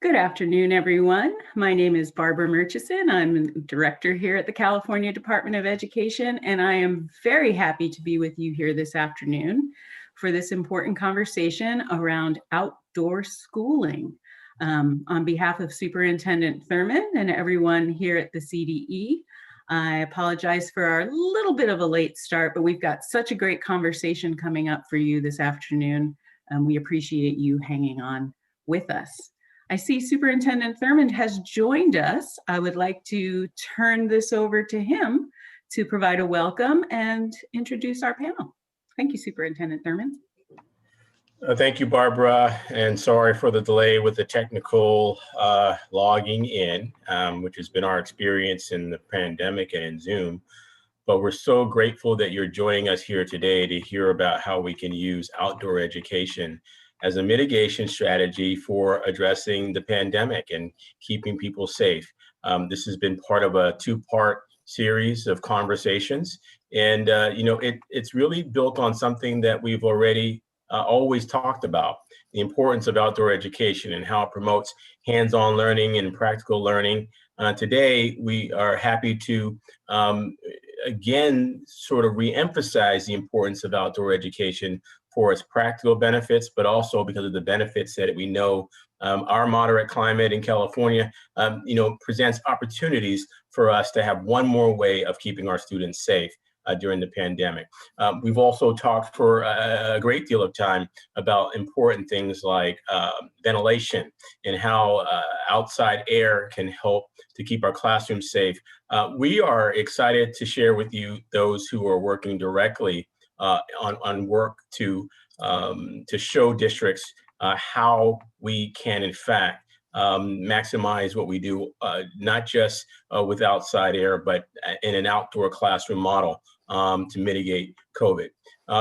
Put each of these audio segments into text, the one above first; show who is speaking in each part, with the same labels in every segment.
Speaker 1: Good afternoon, everyone. My name is Barbara Murchison. I'm a director here at the California Department of Education, and I am very happy to be with you here this afternoon for this important conversation around outdoor schooling. On behalf of Superintendent Thurman and everyone here at the CDE, I apologize for our little bit of a late start, but we've got such a great conversation coming up for you this afternoon. We appreciate you hanging on with us. I see Superintendent Thurman has joined us. I would like to turn this over to him to provide a welcome and introduce our panel. Thank you, Superintendent Thurman.
Speaker 2: Thank you, Barbara, and sorry for the delay with the technical logging in, which has been our experience in the pandemic and in Zoom. But we're so grateful that you're joining us here today to hear about how we can use outdoor education as a mitigation strategy for addressing the pandemic and keeping people safe. This has been part of a two-part series of conversations. And, it's really built on something that we've already always talked about, the importance of outdoor education and how it promotes hands-on learning and practical learning. Today, we are happy to, again, sort of re-emphasize the importance of outdoor education for its practical benefits, but also because of the benefits that we know our moderate climate in California, presents opportunities for us to have one more way of keeping our students safe during the pandemic. We've also talked for a great deal of time about important things like ventilation and how outside air can help to keep our classrooms safe. We are excited to share with you those who are working directly on work to show districts how we can, in fact, maximize what we do, not just with outside air, but in an outdoor classroom model to mitigate COVID.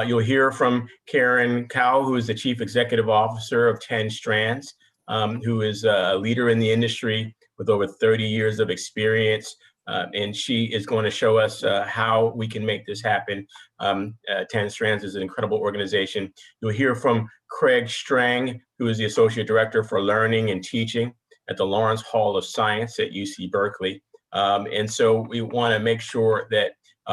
Speaker 2: You'll hear from Karen Cow, who is the Chief Executive Officer of 10 Strands, who is a leader in the industry with over 30 years of experience. And she is going to show us how we can make this happen. 10 Strands is an incredible organization. You'll hear from Craig Strang, who is the Associate Director for Learning and Teaching at the Lawrence Hall of Science at UC Berkeley. And so we want to make sure that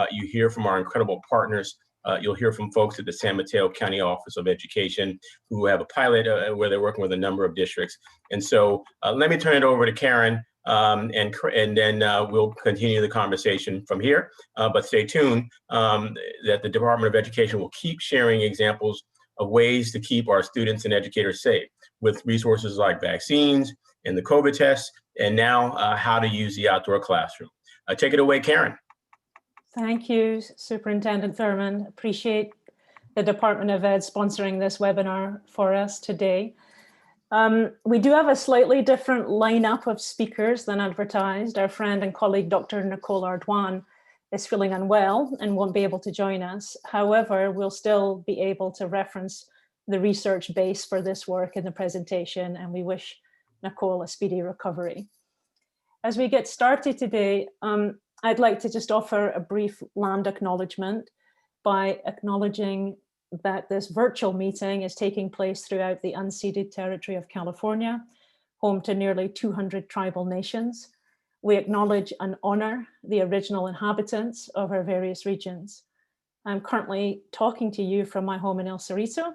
Speaker 2: you hear from our incredible partners. You'll hear from folks at the San Mateo County Office of Education who have a pilot where they're working with a number of districts. And so let me turn it over to Karen. And then we'll continue the conversation from here. But stay tuned that the Department of Education will keep sharing examples of ways to keep our students and educators safe with resources like vaccines and the COVID tests, and now how to use the outdoor classroom. Take it away, Karen.
Speaker 3: Thank you, Superintendent Thurman. Appreciate the Department of Ed sponsoring this webinar for us today. We do have a slightly different lineup of speakers than advertised. Our friend and colleague, Dr. Nicole Ardoin, is feeling unwell and won't be able to join us. However, we'll still be able to reference the research base for this work in the presentation, and we wish Nicole a speedy recovery. As we get started today, I'd like to just offer a brief land acknowledgement by acknowledging that this virtual meeting is taking place throughout the unceded territory of California, home to nearly 200 tribal nations. We acknowledge and honor the original inhabitants of our various regions. I'm currently talking to you from my home in El Cerrito.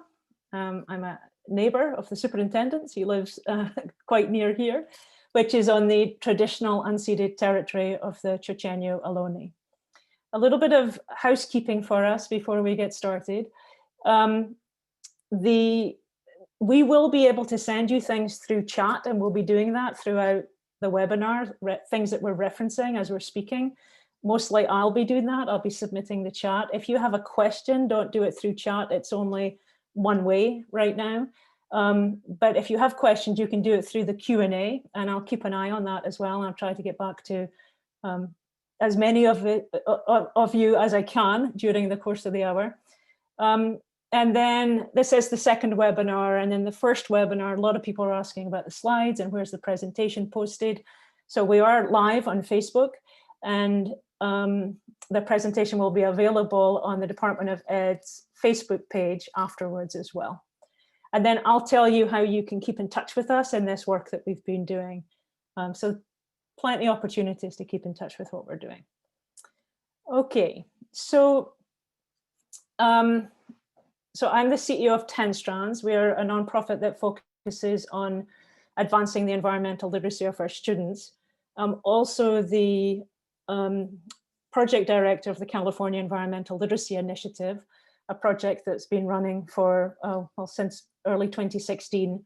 Speaker 3: I'm a neighbor of the superintendent's. He lives quite near here, which is on the traditional unceded territory of the Chochenyo Ohlone. A little bit of housekeeping for us before we get started. We will be able to send you things through chat, and we'll be doing that throughout the webinar, things that we're referencing as we're speaking. Mostly I'll be doing that. I'll be submitting the chat. If you have a question, don't do it through chat. It's only one way right now. But if you have questions, you can do it through the Q&A, and I'll keep an eye on that as well. And I'll try to get back to as many of you as I can during the course of the hour. And then this is the second webinar. And then the first webinar, a lot of people are asking about the slides and where's the presentation posted. So we are live on Facebook, and the presentation will be available on the Department of Ed's Facebook page afterwards as well. And then I'll tell you how you can keep in touch with us in this work that we've been doing. So plenty of opportunities to keep in touch with what we're doing. Okay, so I'm the CEO of 10 Strands. We are a nonprofit that focuses on advancing the environmental literacy of our students. I'm also the project director of the California Environmental Literacy Initiative, a project that's been running for, well, since early 2016.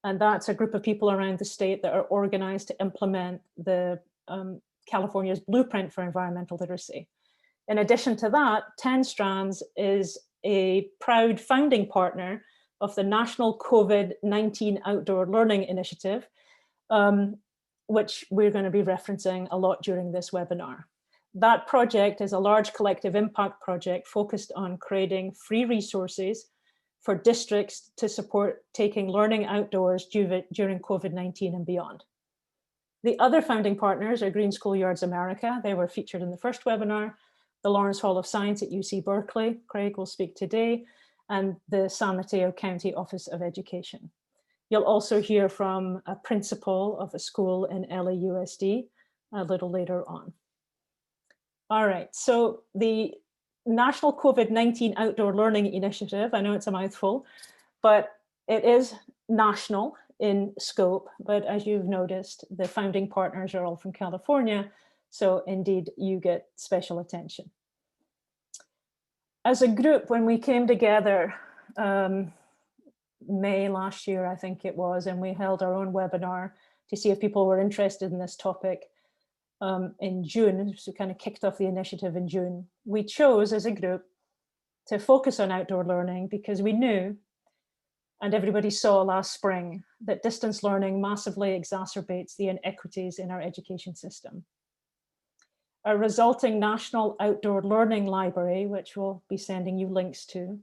Speaker 3: And that's a group of people around the state that are organized to implement the California's blueprint for environmental literacy. In addition to that, 10 Strands is a proud founding partner of the National COVID-19 Outdoor Learning Initiative, which we're going to be referencing a lot during this webinar. That project is a large collective impact project focused on creating free resources for districts to support taking learning outdoors during COVID-19 and beyond. The other founding partners are Green Schoolyards America. They were featured in the first webinar, the Lawrence Hall of Science at UC Berkeley, Craig will speak today, and the San Mateo County Office of Education. You'll also hear from a principal of a school in LAUSD a little later on. All right, so the National COVID-19 Outdoor Learning Initiative, I know it's a mouthful, but it is national in scope. But as you've noticed, the founding partners are all from California. So indeed, you get special attention. As a group, when we came together, May last year, I think it was, and we held our own webinar to see if people were interested in this topic in June, so we kind of kicked off the initiative in June. We chose as a group to focus on outdoor learning because we knew, and everybody saw last spring, that distance learning massively exacerbates the inequities in our education system. A resulting National Outdoor Learning Library, which we'll be sending you links to,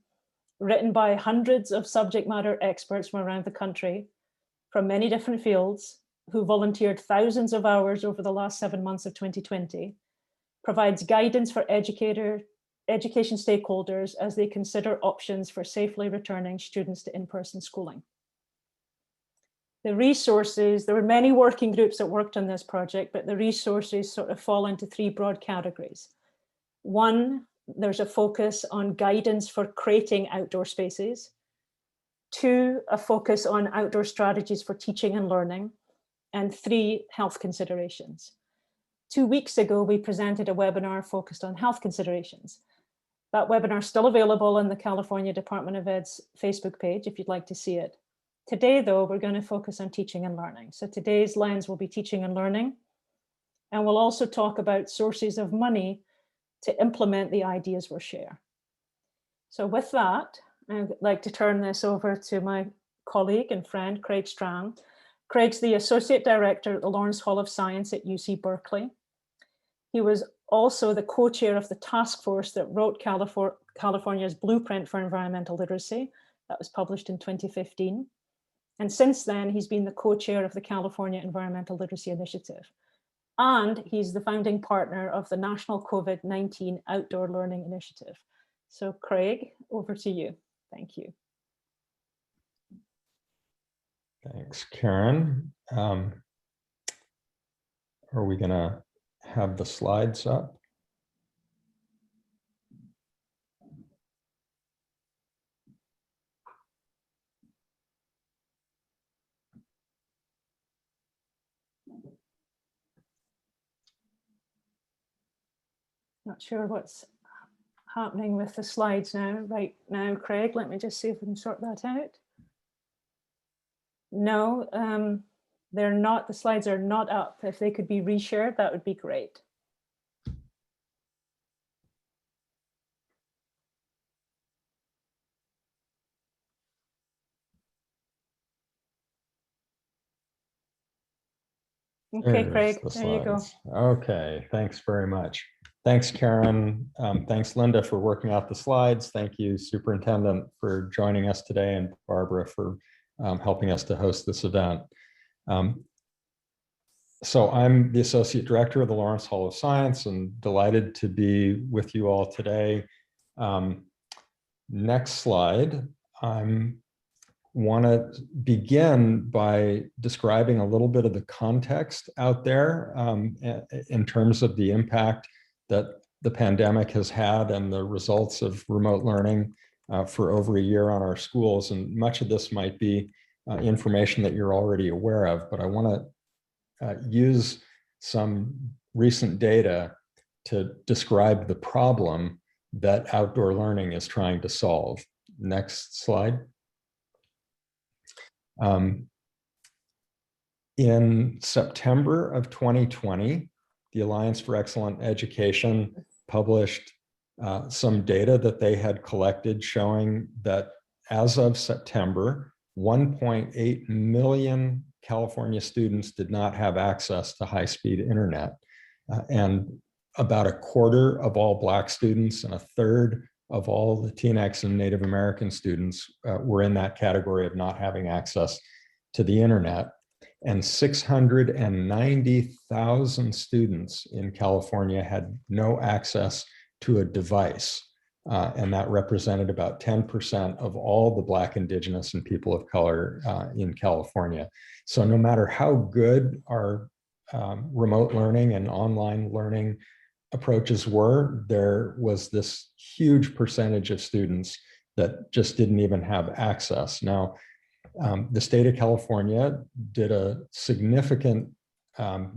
Speaker 3: written by hundreds of subject matter experts from around the country, from many different fields, who volunteered thousands of hours over the last 7 months of 2020, provides guidance for education stakeholders as they consider options for safely returning students to in-person schooling. The resources, there were many working groups that worked on this project, but the resources sort of fall into three broad categories. One, there's a focus on guidance for creating outdoor spaces. Two, a focus on outdoor strategies for teaching and learning. And three, health considerations. 2 weeks ago, we presented a webinar focused on health considerations. That webinar is still available on the California Department of Ed's Facebook page if you'd like to see it. Today, though, we're going to focus on teaching and learning. So today's lens will be teaching and learning. And we'll also talk about sources of money to implement the ideas we'll share. So with that, I'd like to turn this over to my colleague and friend, Craig Strand. Craig's the Associate Director at the Lawrence Hall of Science at UC Berkeley. He was also the co-chair of the task force that wrote California's Blueprint for Environmental Literacy. That was published in 2015. And since then, he's been the co-chair of the California Environmental Literacy Initiative. And he's the founding partner of the National COVID-19 Outdoor Learning Initiative. So Craig, over to you. Thank you.
Speaker 4: Thanks, Karen. Are we going to have the slides up?
Speaker 3: Not sure what's happening with the slides right now, Craig. Let me just see if we can sort that out. No, they're not, the slides are not up. If they could be reshared, that would be great. Okay, Craig, there you go.
Speaker 4: Okay, thanks very much. Thanks, Karen. Thanks, Linda, for working out the slides. Thank you, Superintendent, for joining us today, and Barbara for helping us to host this event. So I'm the Associate Director of the Lawrence Hall of Science and delighted to be with you all today. Next slide. I'm want to begin by describing a little bit of the context out there in terms of the impact that the pandemic has had and the results of remote learning for over a year on our schools. And much of this might be information that you're already aware of, but I want to use some recent data to describe the problem that outdoor learning is trying to solve. Next slide. In September of 2020, the Alliance for Excellent Education published some data that they had collected showing that as of September, 1.8 million California students did not have access to high-speed internet. And about a quarter of all Black students and a third of all Latinx and Native American students were in that category of not having access to the internet. And 690,000 students in California had no access to a device. And that represented about 10% of all the Black, Indigenous, and people of color in California. So no matter how good our remote learning and online learning approaches were, there was this huge percentage of students that just didn't even have access. Now, the state of California did a significant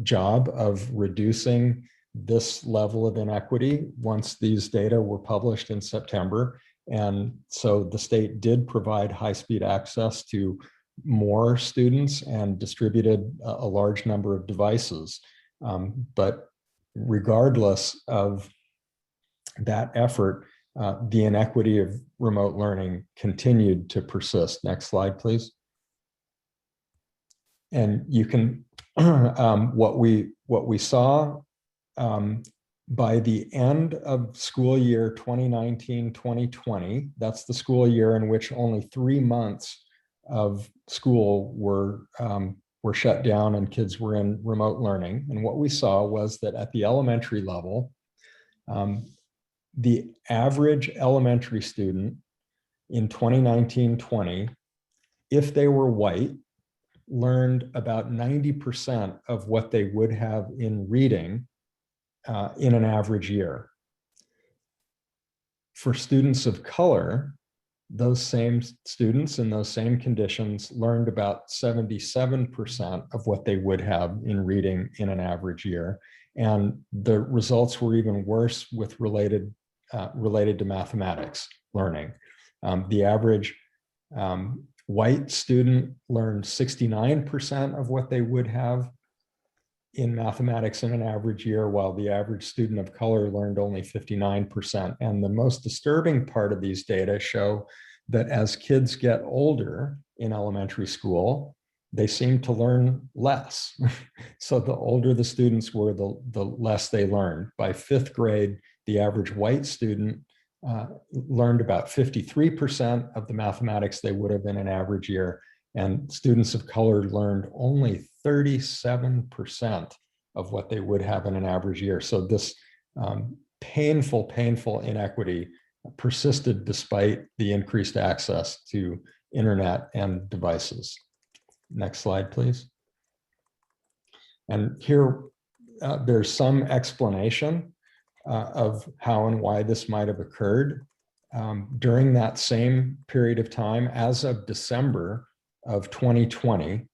Speaker 4: job of reducing this level of inequity once these data were published in September. And so the state did provide high-speed access to more students and distributed a large number of devices. But regardless of that effort, the inequity of remote learning continued to persist. Next slide, please. And you can, what we saw by the end of school year 2019-2020, that's the school year in which only 3 months of school were shut down and kids were in remote learning. And what we saw was that at the elementary level, the average elementary student in 2019-20, if they were white, learned about 90% of what they would have in reading in an average year. For students of color, those same students in those same conditions learned about 77% of what they would have in reading in an average year. And the results were even worse with related to mathematics learning. The average white student learned 69% of what they would have in mathematics in an average year, while the average student of color learned only 59%. And the most disturbing part of these data show that as kids get older in elementary school, they seem to learn less. So the older the students were, the less they learned. By 5th grade, the average white student learned about 53% of the mathematics they would have in an average year, and students of color learned only 37% of what they would have in an average year. So this painful inequity persisted despite the increased access to internet and devices. Next slide, please. And here, there's some explanation of how and why this might have occurred. During that same period of time, as of December of 2020,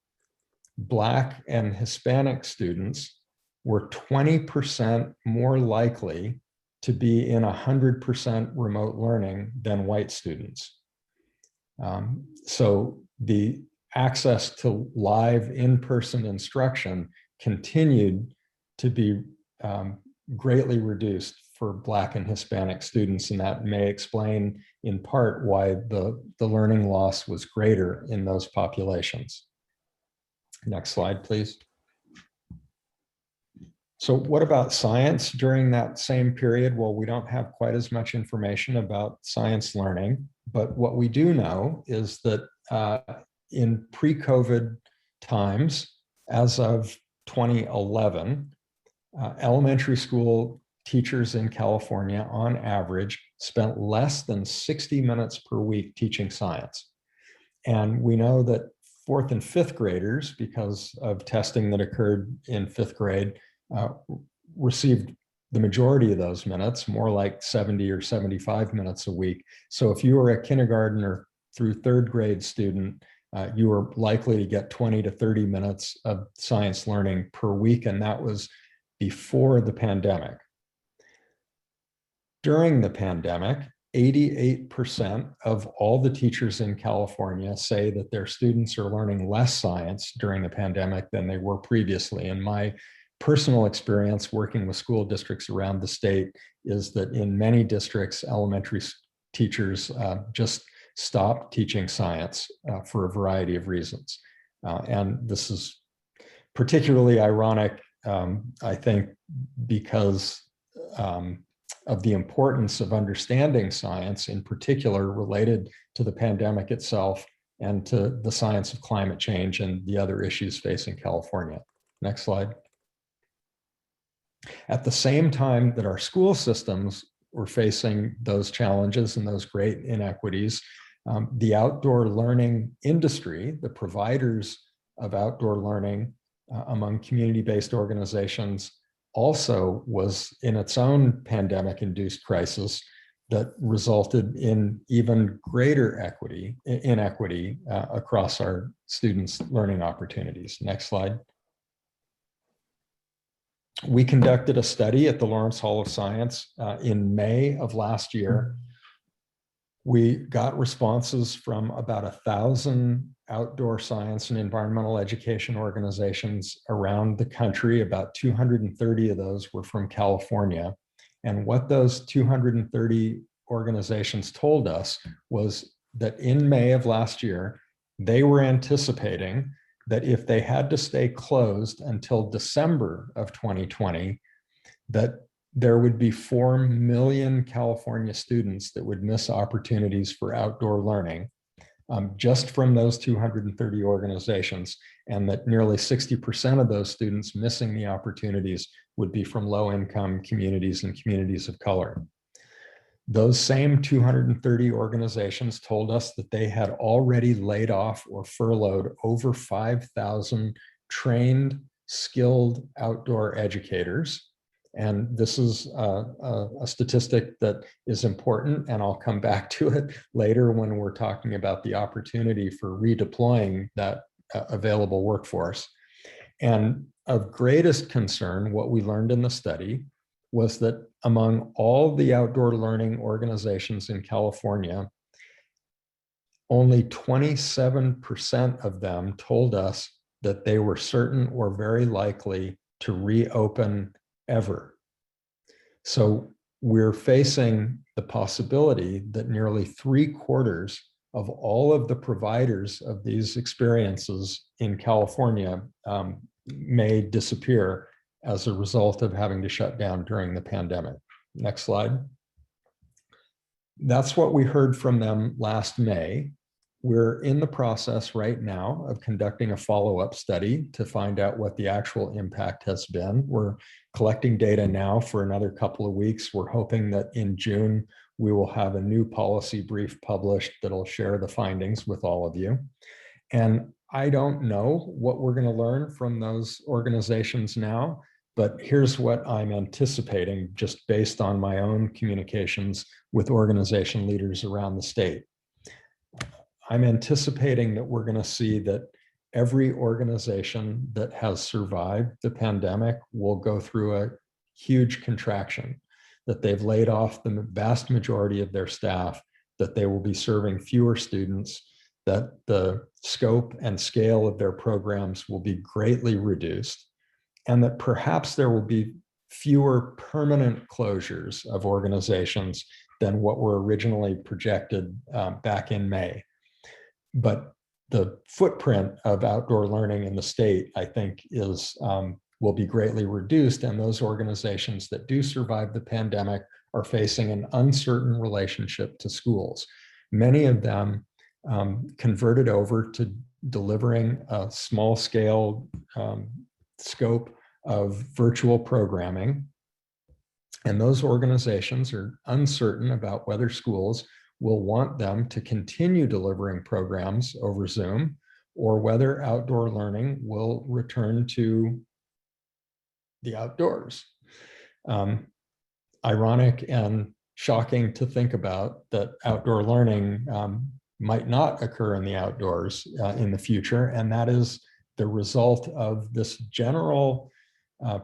Speaker 4: Black and Hispanic students were 20% more likely to be in 100% remote learning than white students. So the access to live in-person instruction continued to be greatly reduced for Black and Hispanic students, and that may explain in part why the learning loss was greater in those populations. Next slide, please. So what about science during that same period? Well, we don't have quite as much information about science learning, but what we do know is that in pre-COVID times, as of 2011, elementary school teachers in California, on average, spent less than 60 minutes per week teaching science. And we know that 4th and 5th graders, because of testing that occurred in 5th grade, received the majority of those minutes, more like 70 or 75 minutes a week. So if you were a kindergartner through 3rd grade student, you were likely to get 20 to 30 minutes of science learning per week, and that was before the pandemic. During the pandemic, 88% of all the teachers in California say that their students are learning less science during the pandemic than they were previously. And my personal experience working with school districts around the state is that in many districts, elementary teachers just stopped teaching science for a variety of reasons. And this is particularly ironic, I think, because of the importance of understanding science, in particular related to the pandemic itself and to the science of climate change and the other issues facing California. Next slide. At the same time that our school systems were facing those challenges and those great inequities, the outdoor learning industry, the providers of outdoor learning among community-based organizations, also was in its own pandemic-induced crisis that resulted in even greater inequity across our students' learning opportunities. Next slide. We conducted a study at the Lawrence Hall of Science in May of last year. We got responses from about 1,000 outdoor science and environmental education organizations around the country. About 230 of those were from California. And what those 230 organizations told us was that in May of last year, they were anticipating that if they had to stay closed until December of 2020, that there would be 4 million California students that would miss opportunities for outdoor learning just from those 230 organizations, and that nearly 60% of those students missing the opportunities would be from low-income communities and communities of color. Those same 230 organizations told us that they had already laid off or furloughed over 5,000 trained, skilled outdoor educators. And this is a statistic that is important, and I'll come back to it later when we're talking about the opportunity for redeploying that available workforce. And of greatest concern, what we learned in the study was that among all the outdoor learning organizations in California, only 27% of them told us that they were certain or very likely to reopen ever. So we're facing the possibility that nearly 3/4 of all of the providers of these experiences in California may disappear as a result of having to shut down during the pandemic. Next slide. That's what we heard from them last May. We're in the process right now of conducting a follow-up study to find out what the actual impact has been. We're collecting data now for another couple of weeks. We're hoping that in June, we will have a new policy brief published that'll share the findings with all of you. And I don't know what we're going to learn from those organizations now, but here's what I'm anticipating just based on my own communications with organization leaders around the state. I'm anticipating that we're going to see that every organization that has survived the pandemic will go through a huge contraction, that they've laid off the vast majority of their staff, that they will be serving fewer students, that the scope and scale of their programs will be greatly reduced, and that perhaps there will be fewer permanent closures of organizations than what were originally projected back in May. But the footprint of outdoor learning in the state, I think, will be greatly reduced, and those organizations that do survive the pandemic are facing an uncertain relationship to schools. Many of them converted over to delivering a small-scale scope of virtual programming, and those organizations are uncertain about whether schools will want them to continue delivering programs over Zoom, or whether outdoor learning will return to the outdoors. Ironic and shocking to think about that outdoor learning might not occur in the outdoors in the future, and that is the result of this general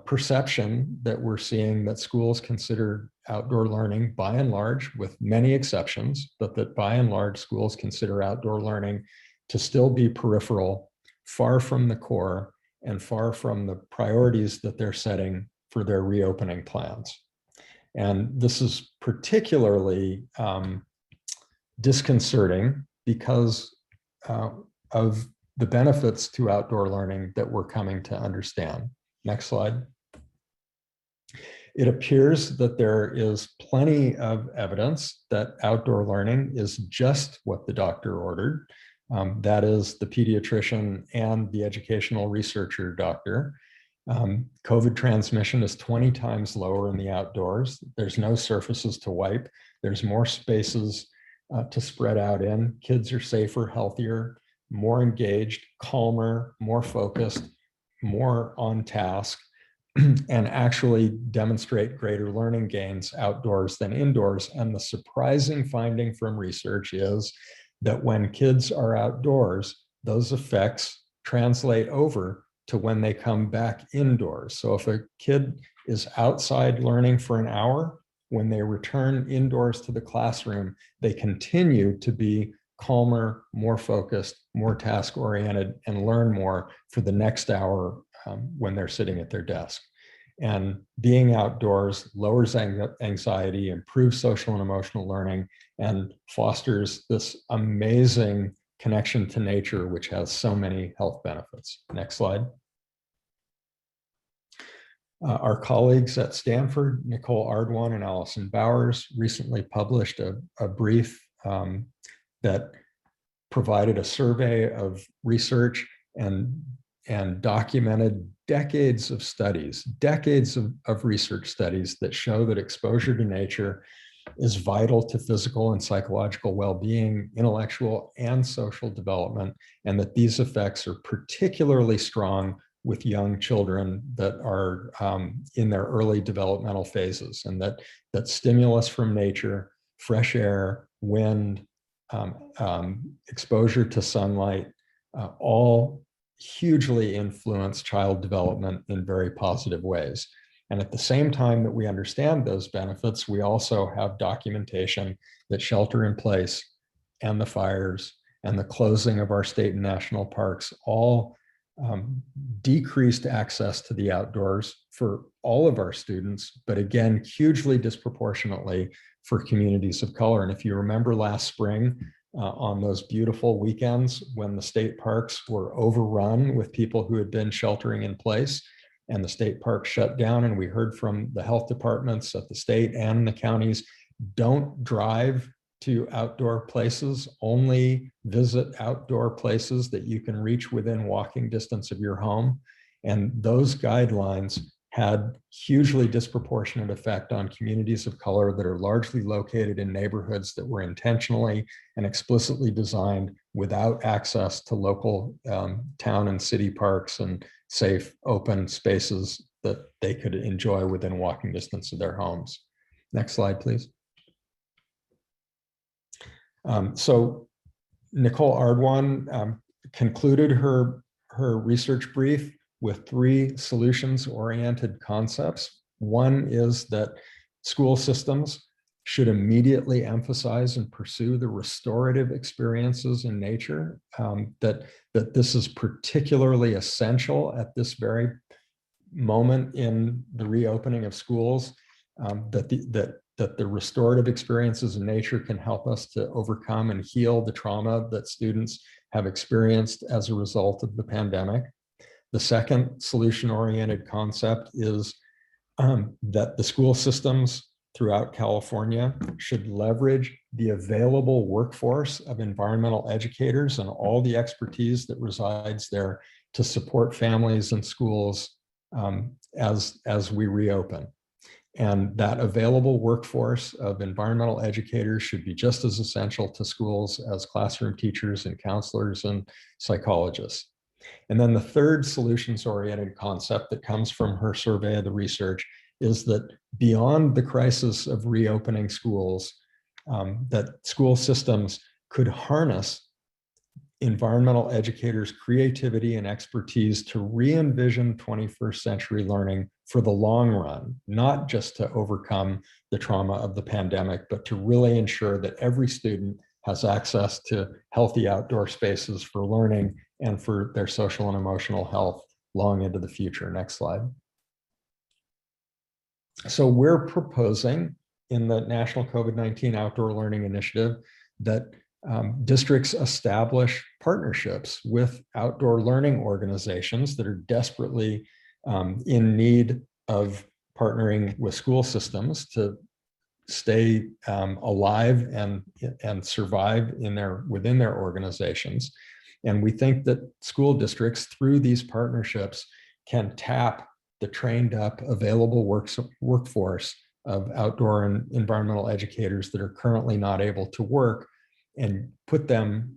Speaker 4: perception that we're seeing that schools consider outdoor learning, by and large, with many exceptions, but that by and large schools consider outdoor learning to still be peripheral, far from the core, and far from the priorities that they're setting for their reopening plans. And this is particularly disconcerting because of the benefits to outdoor learning that we're coming to understand. Next slide. It appears that there is plenty of evidence that outdoor learning is just what the doctor ordered. That is the pediatrician and the educational researcher doctor. COVID transmission is 20 times lower in the outdoors. There's no surfaces to wipe. There's more spaces to spread out in. Kids are safer, healthier, more engaged, calmer, more focused, more on task, and actually demonstrate greater learning gains outdoors than indoors. And the surprising finding from research is that when kids are outdoors, those effects translate over to when they come back indoors. So if a kid is outside learning for an hour, when they return indoors to the classroom, they continue to be calmer, more focused, more task-oriented, and learn more for the next hour when they're sitting at their desk. And being outdoors lowers anxiety, improves social and emotional learning, and fosters this amazing connection to nature, which has so many health benefits. Next slide. Our colleagues at Stanford, Nicole Ardwan and Allison Bowers, recently published a brief that provided a survey of research and documented decades of studies, decades of research studies that show that exposure to nature is vital to physical and psychological well-being, intellectual and social development, and that these effects are particularly strong with young children that are in their early developmental phases, and that stimulus from nature, fresh air, wind, exposure to sunlight, all hugely influence child development in very positive ways. And at the same time that we understand those benefits, we also have documentation that shelter in place and the fires and the closing of our state and national parks all decreased access to the outdoors for all of our students, but again, hugely disproportionately for communities of color. And if you remember last spring, on those beautiful weekends when the state parks were overrun with people who had been sheltering in place and the state park shut down, and we heard from the health departments at the state and the counties, don't drive to outdoor places, only visit outdoor places that you can reach within walking distance of your home. And those guidelines had hugely disproportionate effect on communities of color that are largely located in neighborhoods that were intentionally and explicitly designed without access to local town and city parks and safe open spaces that they could enjoy within walking distance of their homes. Next slide, please. So Nicole Ardwan concluded her research brief with 3 solutions-oriented concepts. One is that school systems should immediately emphasize and pursue the restorative experiences in nature, that this is particularly essential at this very moment in the reopening of schools, that the restorative experiences in nature can help us to overcome and heal the trauma that students have experienced as a result of the pandemic. The second solution-oriented concept is that the school systems throughout California should leverage the available workforce of environmental educators and all the expertise that resides there to support families and schools as we reopen. And that available workforce of environmental educators should be just as essential to schools as classroom teachers and counselors and psychologists. And then the third solutions-oriented concept that comes from her survey of the research is that beyond the crisis of reopening schools, that school systems could harness environmental educators' creativity and expertise to re-envision 21st century learning for the long run, not just to overcome the trauma of the pandemic, but to really ensure that every student has access to healthy outdoor spaces for learning and for their social and emotional health long into the future. Next slide. So we're proposing in the National COVID-19 Outdoor Learning Initiative that districts establish partnerships with outdoor learning organizations that are desperately in need of partnering with school systems to stay alive and survive within their organizations. And we think that school districts, through these partnerships, can tap the trained up available workforce of outdoor and environmental educators that are currently not able to work, and put them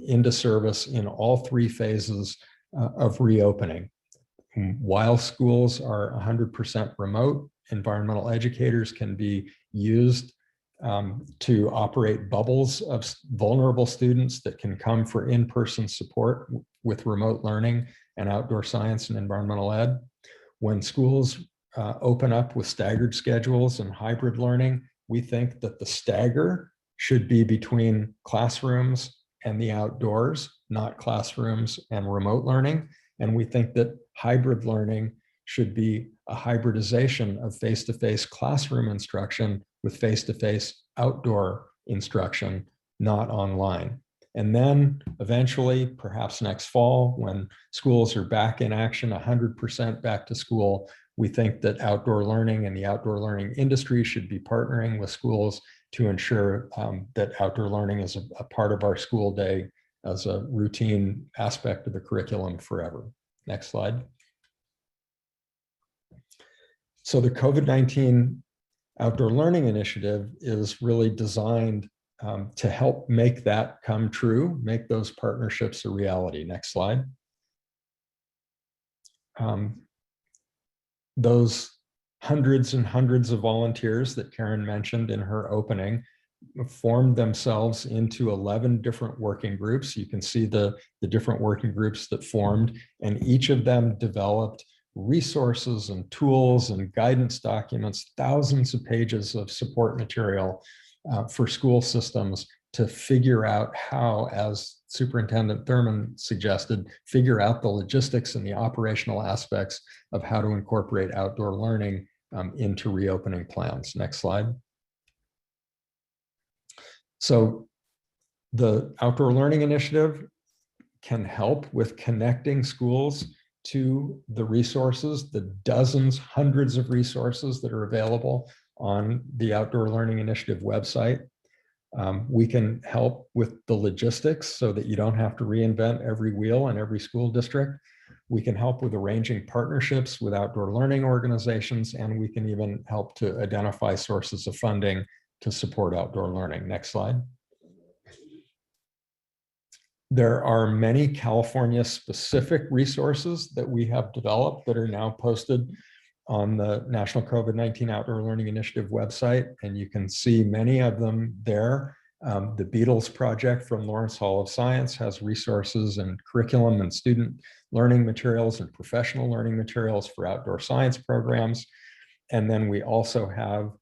Speaker 4: into service in all three phases of reopening. While schools are 100% remote, environmental educators can be used to operate bubbles of vulnerable students that can come for in-person support with remote learning and outdoor science and environmental ed. When schools open up with staggered schedules and hybrid learning, we think that the stagger should be between classrooms and the outdoors, not classrooms and remote learning. And we think that hybrid learning should be a hybridization of face-to-face classroom instruction with face-to-face outdoor instruction, not online. And then eventually, perhaps next fall, when schools are back in action, 100% back to school, we think that outdoor learning and the outdoor learning industry should be partnering with schools to ensure that outdoor learning is a part of our school day as a routine aspect of the curriculum forever. Next slide. So the COVID-19 Outdoor Learning Initiative is really designed to help make that come true, make those partnerships a reality. Next slide. Those hundreds and hundreds of volunteers that Karen mentioned in her opening formed themselves into 11 different working groups. You can see the different working groups that formed, and each of them developed resources and tools and guidance documents, thousands of pages of support material for school systems to figure out how, as Superintendent Thurman suggested, figure out the logistics and the operational aspects of how to incorporate outdoor learning into reopening plans. Next slide. So the Outdoor Learning Initiative can help with connecting schools to the resources, the dozens, hundreds of resources that are available on the Outdoor Learning Initiative website. We can help with the logistics so that you don't have to reinvent every wheel in every school district. We can help with arranging partnerships with outdoor learning organizations, and we can even help to identify sources of funding to support outdoor learning. Next slide. There are many California-specific resources that we have developed that are now posted on the National COVID-19 Outdoor Learning Initiative website, and you can see many of them there. The Beatles Project from Lawrence Hall of Science has resources and curriculum and student learning materials and professional learning materials for outdoor science programs. And then we also have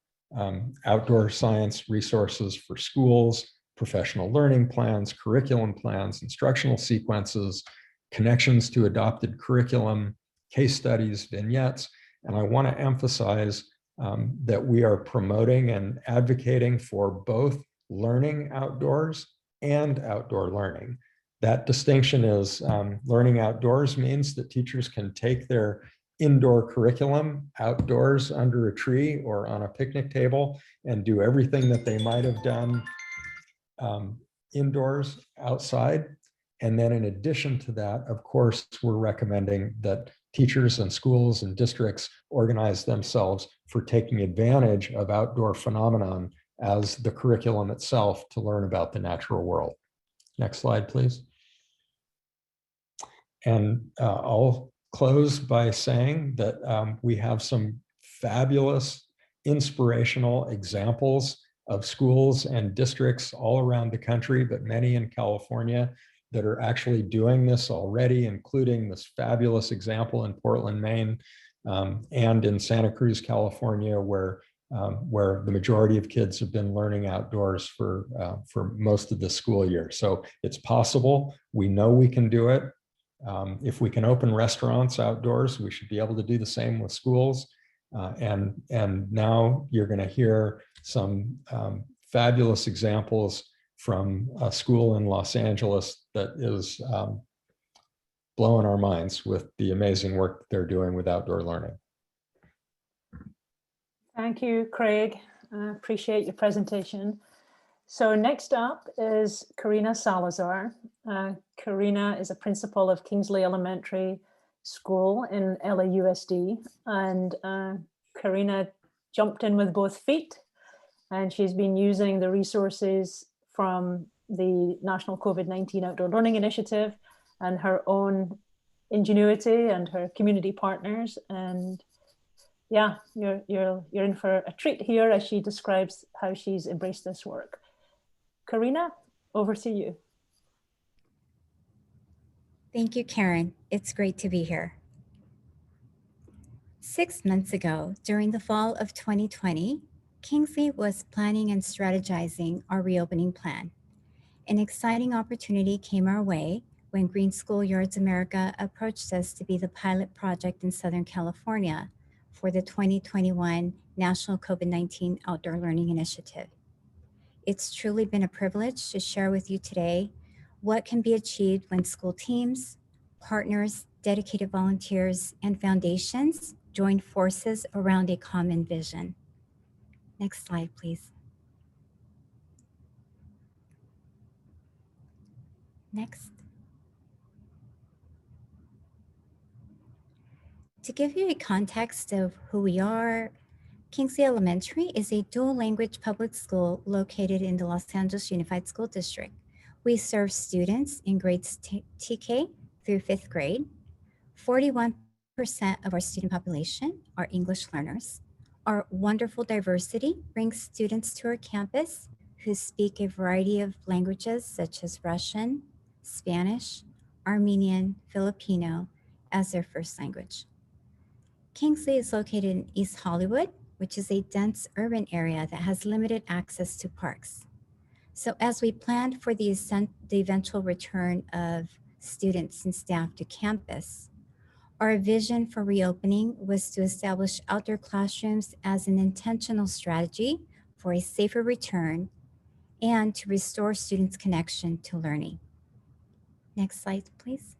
Speaker 4: outdoor science resources for schools, professional learning plans, curriculum plans, instructional sequences, connections to adopted curriculum, case studies, vignettes. And I want to emphasize that we are promoting and advocating for both learning outdoors and outdoor learning. That distinction is learning outdoors means that teachers can take their indoor curriculum outdoors under a tree or on a picnic table and do everything that they might have done indoors outside. And then in addition to that, of course, we're recommending that teachers and schools and districts organize themselves for taking advantage of outdoor phenomenon as the curriculum itself to learn about the natural world. Next slide, please. And I'll close by saying that we have some fabulous, inspirational examples of schools and districts all around the country, but many in California that are actually doing this already, including this fabulous example in Portland, Maine, and in Santa Cruz, California, where the majority of kids have been learning outdoors for most of the school year. So it's possible. We know we can do it. If we can open restaurants outdoors, we should be able to do the same with schools. And now you're going to hear some fabulous examples from a school in Los Angeles that is blowing our minds with the amazing work that they're doing with outdoor learning.
Speaker 3: Thank you, Craig. I appreciate your presentation. So next up is Karina Salazar. Karina is a principal of Kingsley Elementary School in LAUSD, and Karina jumped in with both feet, and she's been using the resources from the National COVID-19 Outdoor Learning Initiative and her own ingenuity and her community partners. And yeah, you're in for a treat here as she describes how she's embraced this work. Karina, over to you.
Speaker 5: Thank you, Karen. It's great to be here. 6 months ago, during the fall of 2020, Kingsley was planning and strategizing our reopening plan. An exciting opportunity came our way when Green Schoolyards America approached us to be the pilot project in Southern California for the 2021 National COVID-19 Outdoor Learning Initiative. It's truly been a privilege to share with you today what can be achieved when school teams, partners, dedicated volunteers, and foundations join forces around a common vision. Next slide, please. Next. To give you a context of who we are, Kingsley Elementary is a dual language public school located in the Los Angeles Unified School District. We serve students in grades TK through 5th grade. 41% of our student population are English learners. Our wonderful diversity brings students to our campus who speak a variety of languages such as Russian, Spanish, Armenian, Filipino as their first language. Kingsley is located in East Hollywood, which is a dense urban area that has limited access to parks. So as we planned for the eventual return of students and staff to campus, our vision for reopening was to establish outdoor classrooms as an intentional strategy for a safer return and to restore students' connection to learning. Next slide, please.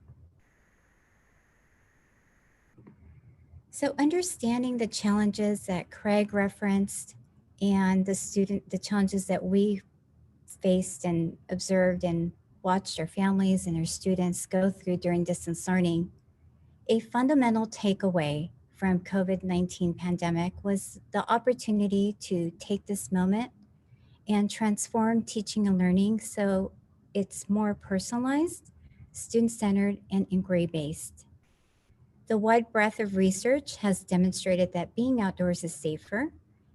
Speaker 5: So understanding the challenges that Craig referenced and the challenges that we faced and observed and watched our families and our students go through during distance learning, a fundamental takeaway from COVID-19 pandemic was the opportunity to take this moment and transform teaching and learning so it's more personalized, student-centered, and inquiry-based. The wide breadth of research has demonstrated that being outdoors is safer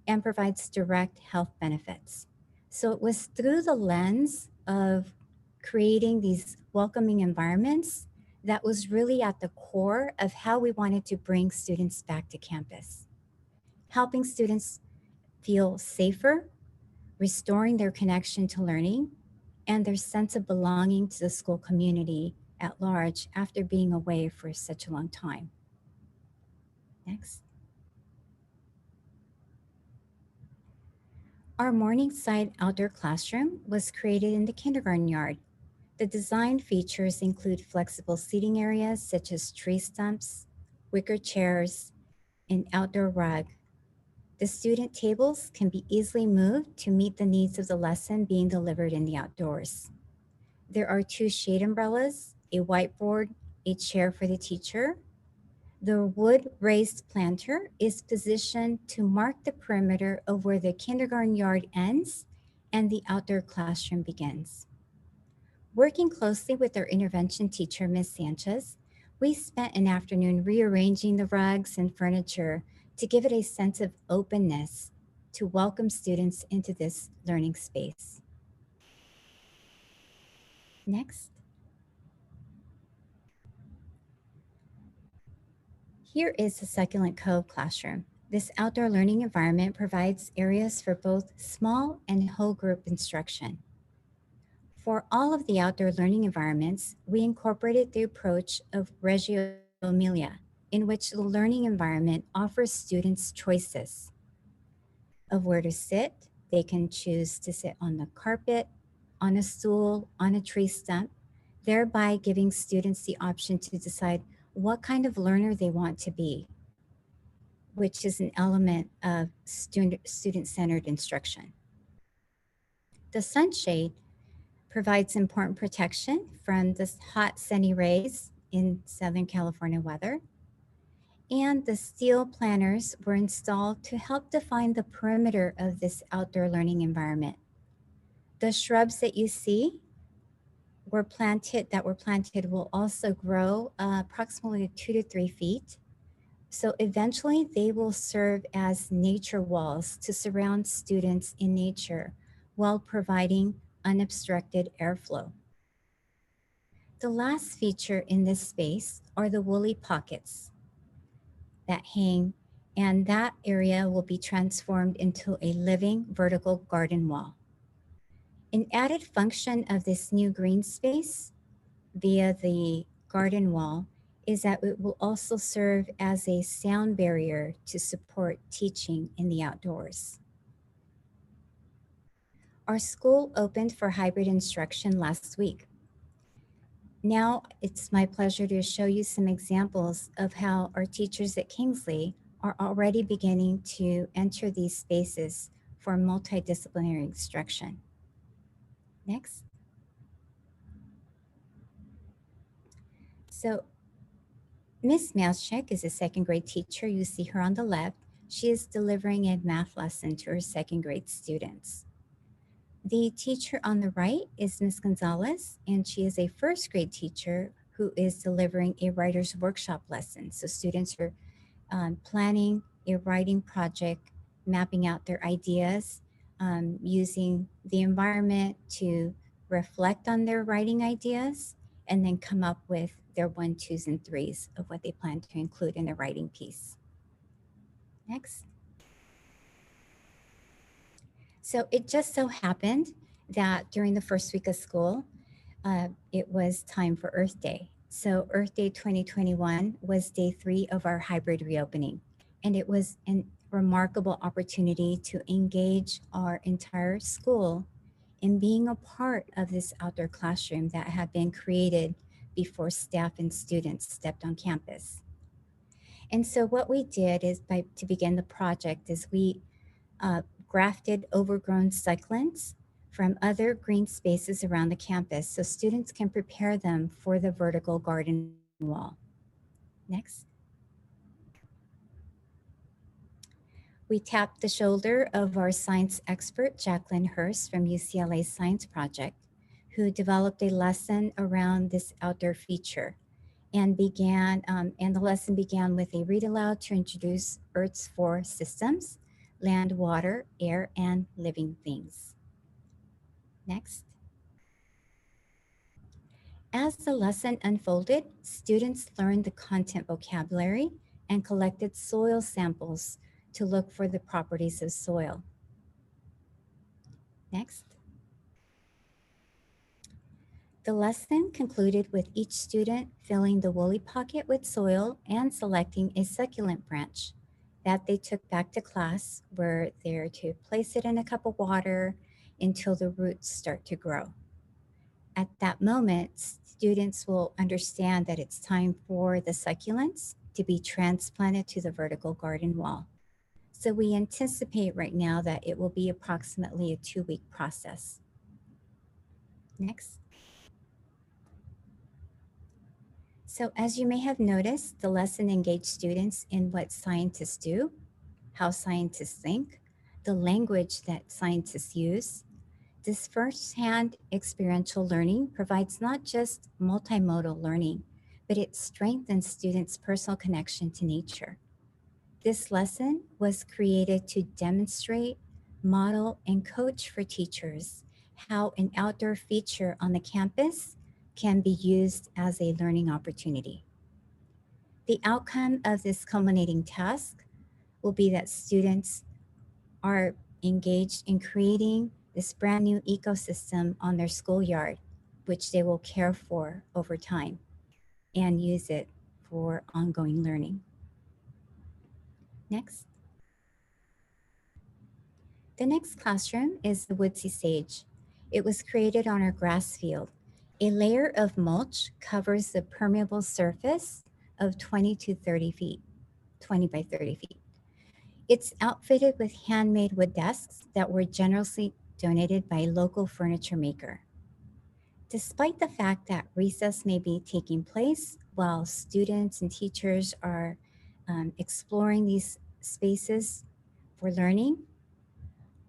Speaker 5: and provides direct health benefits. So it was through the lens of creating these welcoming environments that was really at the core of how we wanted to bring students back to campus. Helping students feel safer, restoring their connection to learning, and their sense of belonging to the school community at large after being away for such a long time. Next. Our Morningside outdoor classroom was created in the kindergarten yard. The design features include flexible seating areas such as tree stumps, wicker chairs, and outdoor rug. The student tables can be easily moved to meet the needs of the lesson being delivered in the outdoors. There are 2 shade umbrellas, a whiteboard, a chair for the teacher. The wood raised planter is positioned to mark the perimeter of where the kindergarten yard ends and the outdoor classroom begins. Working closely with our intervention teacher, Ms. Sanchez, we spent an afternoon rearranging the rugs and furniture to give it a sense of openness to welcome students into this learning space. Next. Here is the Succulent Cove classroom. This outdoor learning environment provides areas for both small and whole group instruction. For all of the outdoor learning environments, we incorporated the approach of Reggio Emilia, in which the learning environment offers students choices of where to sit. They can choose to sit on the carpet, on a stool, on a tree stump, thereby giving students the option to decide what kind of learner they want to be, which is an element of student-centered instruction. The sunshade provides important protection from the hot sunny rays in Southern California weather. And the steel planters were installed to help define the perimeter of this outdoor learning environment. The shrubs that you see were planted will also grow approximately 2 to 3 feet. So eventually they will serve as nature walls to surround students in nature while providing unobstructed airflow. The last feature in this space are the woolly pockets that hang, and that area will be transformed into a living vertical garden wall. An added function of this new green space via the garden wall is that it will also serve as a sound barrier to support teaching in the outdoors. Our school opened for hybrid instruction last week. Now it's my pleasure to show you some examples of how our teachers at Kingsley are already beginning to enter these spaces for multidisciplinary instruction. Next. So Ms. Mauschek is a second grade teacher. You see her on the left. She is delivering a math lesson to her second grade students. The teacher on the right is Ms. Gonzalez, and she is a first grade teacher who is delivering a writer's workshop lesson. So students are planning a writing project, mapping out their ideas, using the environment to reflect on their writing ideas, and then come up with their 1, 2s, and 3s of what they plan to include in their writing piece. Next. So it just so happened that during the first week of school, it was time for Earth Day. So Earth Day 2021 was day 3 of our hybrid reopening. And it was a remarkable opportunity to engage our entire school in being a part of this outdoor classroom that had been created before staff and students stepped on campus. And so what we did is to begin the project is we grafted overgrown succulents from other green spaces around the campus so students can prepare them for the vertical garden wall. Next. We tapped the shoulder of our science expert, Jacqueline Hurst from UCLA's Science Project, who developed a lesson around this outdoor feature and the lesson began with a read aloud to introduce Earth's 4 systems: land, water, air, and living things. Next. As the lesson unfolded, students learned the content vocabulary and collected soil samples to look for the properties of soil. Next. The lesson concluded with each student filling the woolly pocket with soil and selecting a succulent branch that they took back to class, where they're to place it in a cup of water until the roots start to grow. At that moment, students will understand that it's time for the succulents to be transplanted to the vertical garden wall. So we anticipate right now that it will be approximately a 2-week process. Next. So as you may have noticed, the lesson engaged students in what scientists do, how scientists think, the language that scientists use. This firsthand experiential learning provides not just multimodal learning, but it strengthens students' personal connection to nature. This lesson was created to demonstrate, model, and coach for teachers how an outdoor feature on the campus can be used as a learning opportunity. The outcome of this culminating task will be that students are engaged in creating this brand new ecosystem on their schoolyard, which they will care for over time and use it for ongoing learning. Next. The next classroom is the Woodsy Stage. It was created on our grass field. A layer of mulch covers the permeable surface of 20 to 30 feet, 20 by 30 feet. It's outfitted with handmade wood desks that were generously donated by a local furniture maker. Despite the fact that recess may be taking place while students and teachers are exploring these spaces for learning,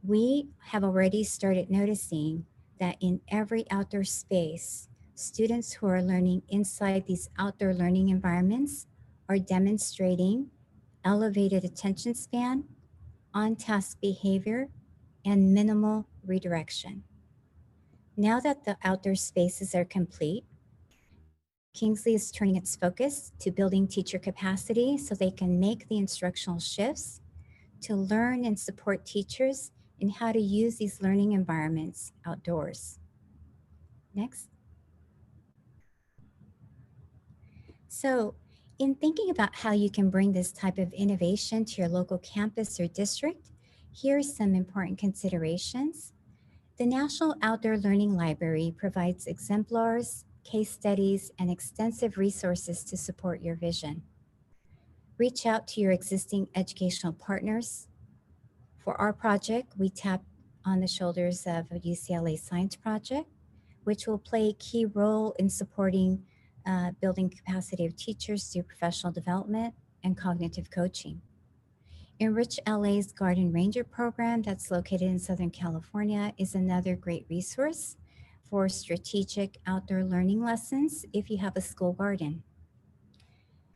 Speaker 5: we have already started noticing that in every outdoor space, students who are learning inside these outdoor learning environments are demonstrating elevated attention span, on-task behavior, and minimal redirection. Now that the outdoor spaces are complete, Kingsley is turning its focus to building teacher capacity so they can make the instructional shifts to learn and support teachers in how to use these learning environments outdoors. Next. So, in thinking about how you can bring this type of innovation to your local campus or district, here are some important considerations. The National Outdoor Learning Library provides exemplars, case studies, and extensive resources to support your vision. Reach out to your existing educational partners. For our project, we tap on the shoulders of a UCLA Science Project, which will play a key role in supporting building capacity of teachers through professional development and cognitive coaching. Enrich LA's Garden Ranger program that's located in Southern California is another great resource for strategic outdoor learning lessons if you have a school garden.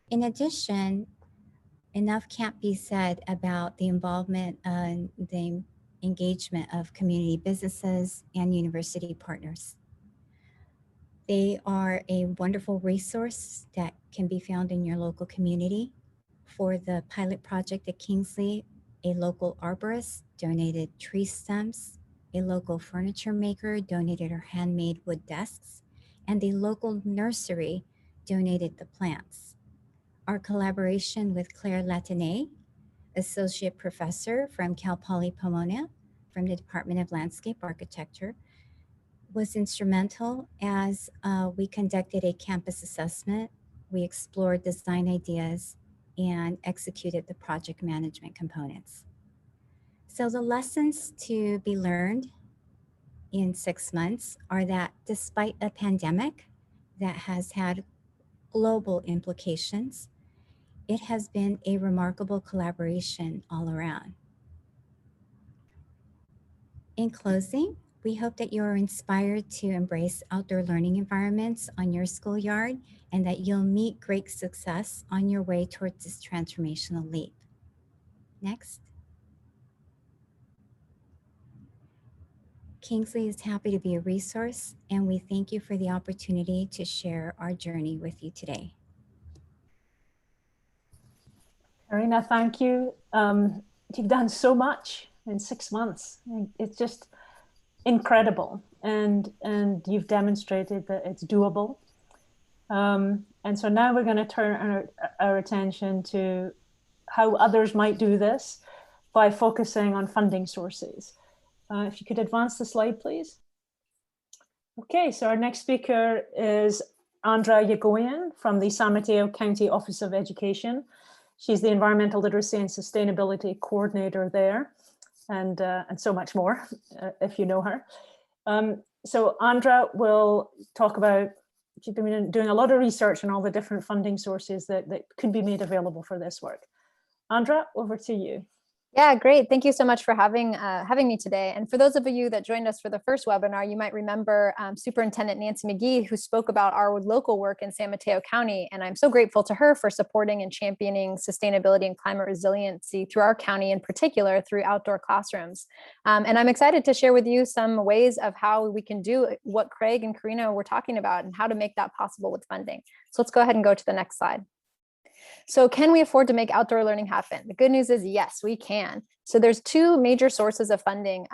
Speaker 5: In addition, enough can't be said about the involvement and the engagement of community businesses and university partners. They are a wonderful resource that can be found in your local community. For the pilot project at Kingsley, a local arborist donated tree stems, a local furniture maker donated her handmade wood desks, and a local nursery donated the plants. Our collaboration with Claire Latané, Associate Professor from Cal Poly Pomona from the Department of Landscape Architecture, was instrumental as we conducted a campus assessment. We explored design ideas and executed the project management components. So the lessons to be learned in 6 months are that despite a pandemic that has had global implications, it has been a remarkable collaboration all around. In closing, we hope that you are inspired to embrace outdoor learning environments on your schoolyard and that you'll meet great success on your way towards this transformational leap. Next. Kingsley is happy to be a resource, and we thank you for the opportunity to share our journey with you today.
Speaker 3: Karina, thank you. You've done so much in 6 months. It's just incredible, and you've demonstrated that it's doable. And so now we're going to turn our attention to how others might do this by focusing on funding sources. If you could advance the slide, please. Okay, so our next speaker is Andra Yagoyan from the San Mateo County Office of Education. She's the Environmental Literacy and Sustainability Coordinator there, and so much more, if you know her. So Andra will talk about You've been doing a lot of research on all the different funding sources that could be made available for this work. Andra, over to you.
Speaker 6: Yeah, great. Thank you so much for having me today. And for those of you that joined us for the first webinar, you might remember Superintendent Nancy McGee, who spoke about our local work in San Mateo County. And I'm so grateful to her for supporting and championing sustainability and climate resiliency through our county, in particular through outdoor classrooms. And I'm excited to share with you some ways of how we can do what Craig and Karina were talking about and how to make that possible with funding. So let's go ahead and go to the next slide. So can we afford to make outdoor learning happen? The good news is yes, we can. So there's two major sources of funding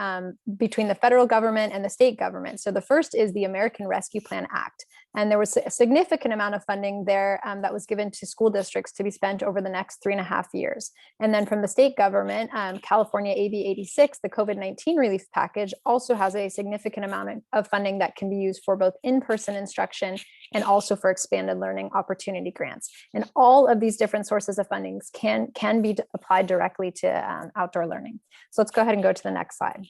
Speaker 6: between the federal government and the state government. So the first is the American Rescue Plan Act. And there was a significant amount of funding there that was given to school districts to be spent over the next 3.5 years. And then from the state government, California AB 86, the COVID-19 relief package, also has a significant amount of funding that can be used for both in-person instruction and also for expanded learning opportunity grants. And all of these different sources of funding can be applied directly to outdoor learning. So let's go ahead and go to the next slide.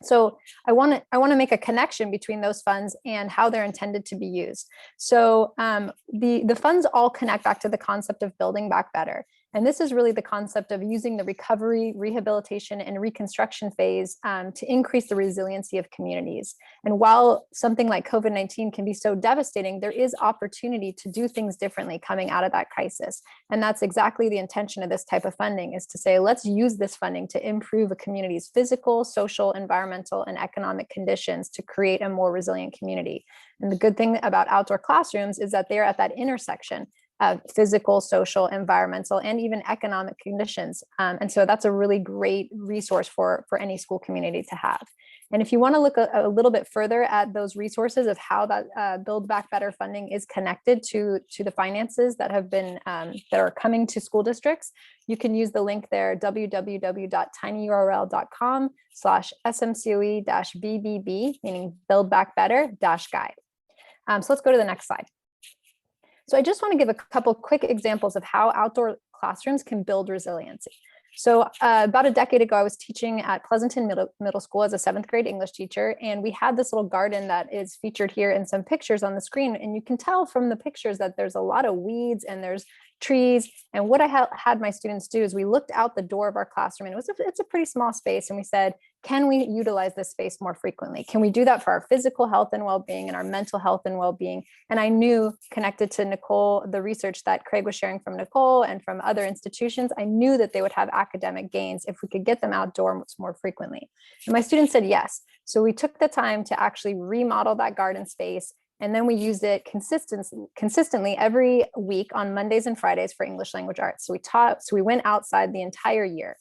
Speaker 6: So I want to make a connection between those funds and how they're intended to be used. So the funds all connect back to the concept of building back better. And this is really the concept of using the recovery, rehabilitation, and reconstruction phase to increase the resiliency of communities. And while something like COVID-19 can be so devastating, there is opportunity to do things differently coming out of that crisis. And that's exactly the intention of this type of funding, is to say, let's use this funding to improve a community's physical, social, environmental, and economic conditions to create a more resilient community. And the good thing about outdoor classrooms is that they're at that intersection of physical, social, environmental, and even economic conditions. And so that's a really great resource for any school community to have. And if you want to look a little bit further at those resources of how that Build Back Better funding is connected to the finances that have been that are coming to school districts, you can use the link there, www.tinyurl.com/smcoe-bbb, meaning Build Back Better-guide. So let's go to the next slide. So I just want to give a couple quick examples of how outdoor classrooms can build resiliency. So about a decade ago, I was teaching at Pleasanton Middle School as a 7th grade English teacher, and we had this little garden that is featured here in some pictures on the screen. And you can tell from the pictures that there's a lot of weeds and there's trees. And what I had my students do is we looked out the door of our classroom, and it's a pretty small space. And we said, can we utilize this space more frequently? Can we do that for our physical health and well-being and our mental health and well-being? And I knew, connected to Nicole, the research that Craig was sharing from Nicole and from other institutions, I knew that they would have academic gains if we could get them outdoors more frequently. And my students said yes. So we took the time to actually remodel that garden space. And then we used it consistently every week on Mondays and Fridays for English language arts. So we went outside the entire year.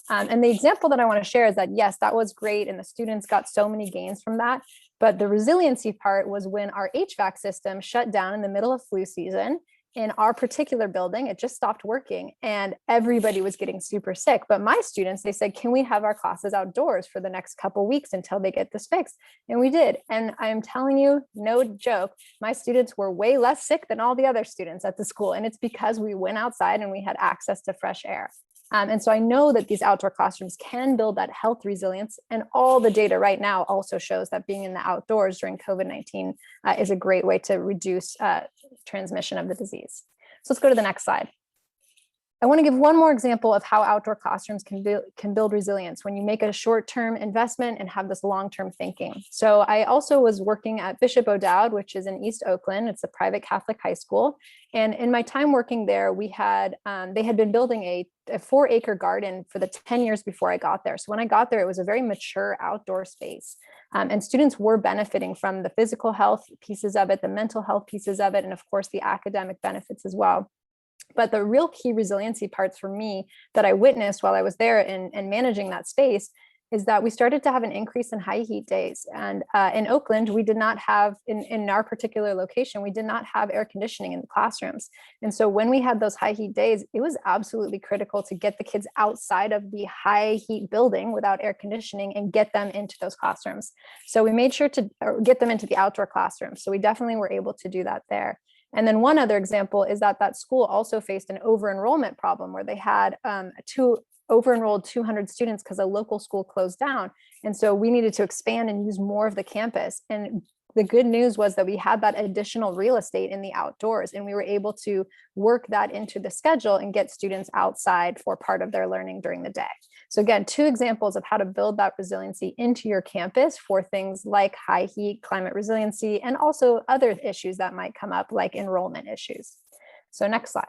Speaker 6: And the example that I want to share is that, yes, that was great. And the students got so many gains from that. But the resiliency part was when our HVAC system shut down in the middle of flu season. In our particular building, it just stopped working and everybody was getting super sick. But my students, they said, can we have our classes outdoors for the next couple of weeks until they get this fixed? And we did. And I'm telling you, no joke, my students were way less sick than all the other students at the school. And it's because we went outside and we had access to fresh air. And so I know that these outdoor classrooms can build that health resilience, and all the data right now also shows that being in the outdoors during COVID-19 is a great way to reduce transmission of the disease. So let's go to the next slide. I want to give one more example of how outdoor classrooms can build resilience when you make a short-term investment and have this long-term thinking. So I also was working at Bishop O'Dowd, which is in East Oakland. It's a private Catholic high school. And in my time working there, they had been building a 4-acre garden for the 10 years before I got there. So when I got there, it was a very mature outdoor space. And students were benefiting from the physical health pieces of it, the mental health pieces of it, and of course, the academic benefits as well. But the real key resiliency parts for me that I witnessed while I was there and managing that space is that we started to have an increase in high heat days. And in Oakland, we did not have, in our particular location, we did not have air conditioning in the classrooms. And so when we had those high heat days, it was absolutely critical to get the kids outside of the high heat building without air conditioning and get them into those classrooms. So we made sure to get them into the outdoor classrooms. So we definitely were able to do that there. And then one other example is that school also faced an over-enrollment problem where they had over-enrolled 200 students because a local school closed down. And so we needed to expand and use more of the campus. And the good news was that we had that additional real estate in the outdoors, and we were able to work that into the schedule and get students outside for part of their learning during the day. So again, 2 examples of how to build that resiliency into your campus for things like high heat, climate resiliency, and also other issues that might come up like enrollment issues. So next slide.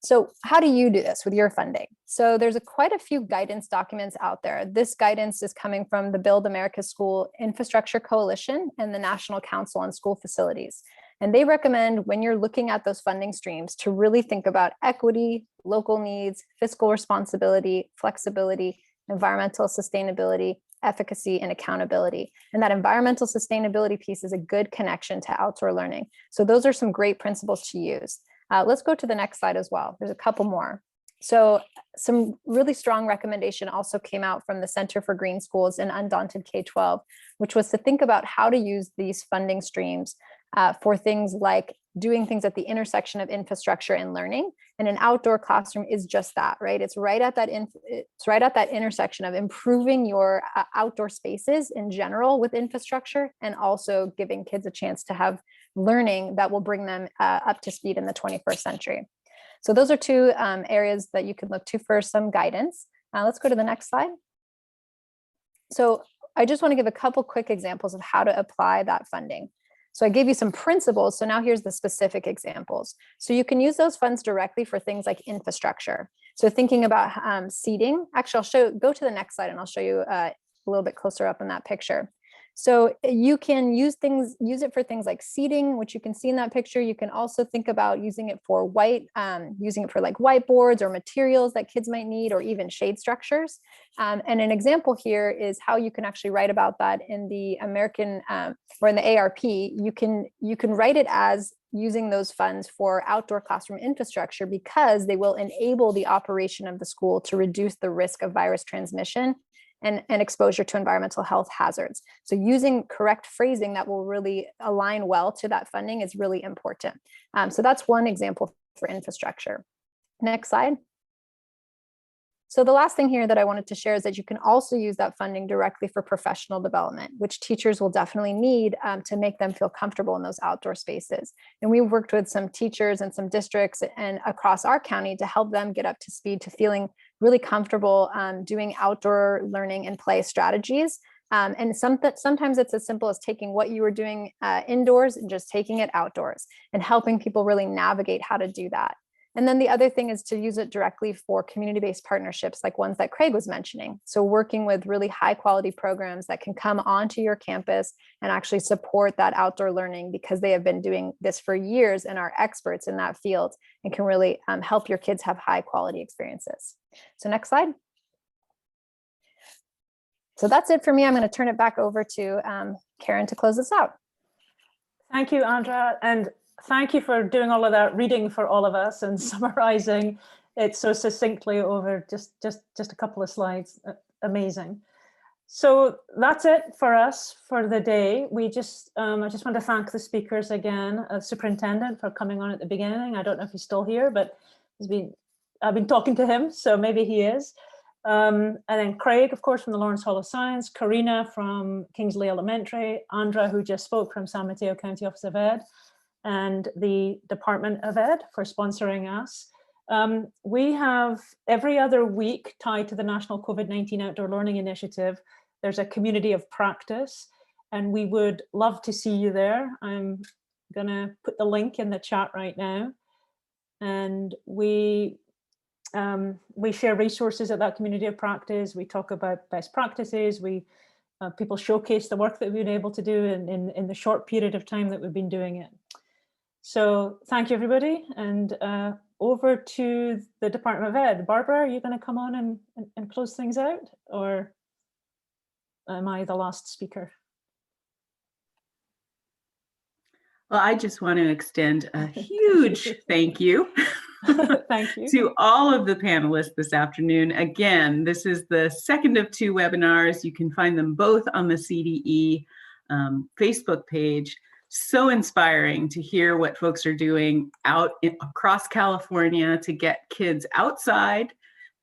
Speaker 6: So how do you do this with your funding? So there's quite a few guidance documents out there. This guidance is coming from the Build America School Infrastructure Coalition and the National Council on School Facilities. And they recommend when you're looking at those funding streams to really think about equity, local needs, fiscal responsibility, flexibility, environmental sustainability, efficacy, and accountability. And that environmental sustainability piece is a good connection to outdoor learning. So those are some great principles to use. Let's go to the next slide as well. There's a couple more. So some really strong recommendation also came out from the Center for Green Schools and Undaunted K-12, which was to think about how to use these funding streams for things like doing things at the intersection of infrastructure and learning. And an outdoor classroom is just that, right? It's right at that intersection of improving your outdoor spaces in general with infrastructure, and also giving kids a chance to have learning that will bring them up to speed in the 21st century. So those are 2 areas that you can look to for some guidance. Let's go to the next slide. So I just want to give a couple quick examples of how to apply that funding. So I gave you some principles. So now here's the specific examples. So you can use those funds directly for things like infrastructure. So thinking about seating, actually go to the next slide and I'll show you a little bit closer up in that picture. So you can use it for things like seating, which you can see in that picture. You can also think about using it for like whiteboards or materials that kids might need, or even shade structures. And an example here is how you can actually write about that in the American or in the ARP. You can write it as using those funds for outdoor classroom infrastructure, because they will enable the operation of the school to reduce the risk of virus transmission and exposure to environmental health hazards. So using correct phrasing that will really align well to that funding is really important. So that's one example for infrastructure. Next slide. So the last thing here that I wanted to share is that you can also use that funding directly for professional development, which teachers will definitely need to make them feel comfortable in those outdoor spaces. And we've worked with some teachers and some districts and across our county to help them get up to speed to feeling really comfortable doing outdoor learning and play strategies. And sometimes it's as simple as taking what you were doing indoors and just taking it outdoors, and helping people really navigate how to do that. And then the other thing is to use it directly for community-based partnerships like ones that Craig was mentioning. So working with really high quality programs that can come onto your campus and actually support that outdoor learning, because they have been doing this for years and are experts in that field and can really help your kids have high quality experiences. So next slide. So that's it for me. I'm going to turn it back over to Karen to close this out.
Speaker 3: Thank you, Andra. And thank you for doing all of that reading for all of us and summarizing it so succinctly over just a couple of slides. Amazing. So that's it for us for the day. I just want to thank the speakers again, Superintendent for coming on at the beginning. I don't know if he's still here, but I've been talking to him, so maybe he is. And then Craig, of course, from the Lawrence Hall of Science, Karina from Kingsley Elementary, Andra, who just spoke from San Mateo County Office of Ed, and the Department of Ed for sponsoring us. We have every other week tied to the National COVID-19 Outdoor Learning Initiative. There's a community of practice, and we would love to see you there. I'm gonna put the link in the chat right now. And we share resources at that community of practice. We talk about best practices. People showcase the work that we've been able to do in the short period of time that we've been doing it. So thank you, everybody. And over to the Department of Ed. Barbara, are you going to come on and close things out? Or am I the last speaker?
Speaker 1: Well, I just want to extend a huge thank you.
Speaker 3: Thank you
Speaker 1: to all of the panelists this afternoon. Again, this is the second of 2 webinars. You can find them both on the CDE Facebook page. So inspiring to hear what folks are doing across California to get kids outside.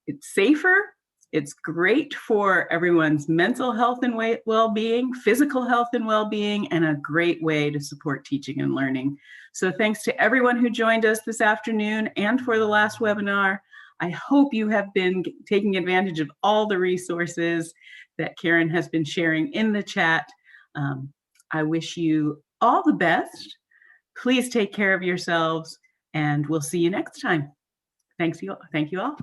Speaker 1: It's safer It's great for everyone's mental health and well-being, physical health and well-being, and a great way to support teaching and learning. So thanks to everyone who joined us this afternoon and for the last webinar. I hope you have been taking advantage of all the resources that Karen has been sharing in the chat. I wish you all the best. Please take care of yourselves, and we'll see you next time. Thank you all.